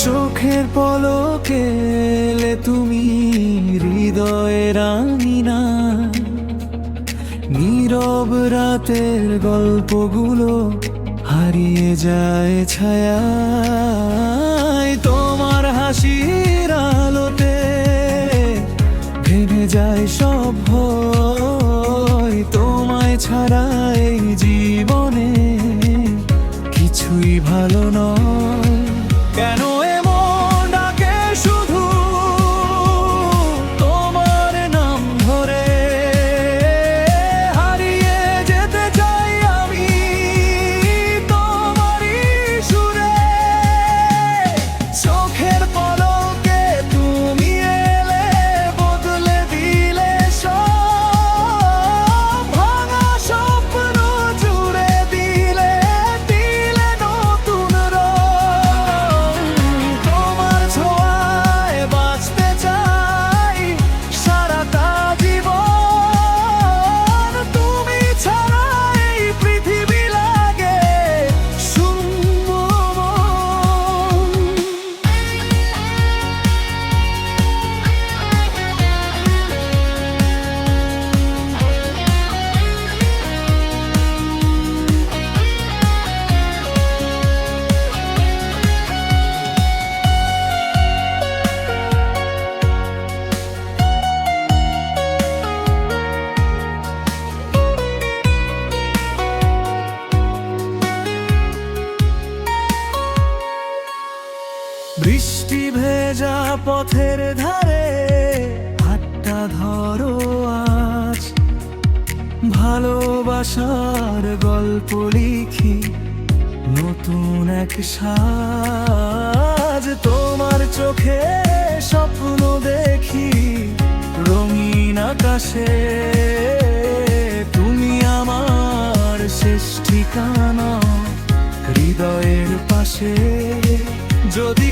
চোখের পলকে এলে তুমি হৃদয়ের আঙিনা, নীরব রাতের গল্পগুলো হারিয়ে যায় ছায়ায়। তোমার হাসির আলোতে ভেঙে যায় সব ভয়। তোমায় ছাড়া এই জীবনে কিছুই ভালো নয়। কেন এমন ডাকে শুধু তোমার নাম ধরে? হারিয়ে যেতে চাই আমি তোমারই সুরে। চোখের পলকে তুমি এলে, বদলে দিলে সব। ভাঙা স্বপ্ন জুড়ে দিলে, দিলে নতুন রং। তোমার ছোঁয়ায় বাঁচতে চাই সারাটা জীবন। তুমি ছাড়া এই পৃথিবী লাগে শূন্য মন। বৃষ্টি ভেজা পথের ধারে হাতটা ধরো আজ। ভালোবাসার গল্প লিখি নতুন এক সাজ। তোমার চোখে স্বপ্ন দেখি রঙিন আকাশে। তুমি আমার শেষ ঠিকানা হৃদয়ের পাশে। যদি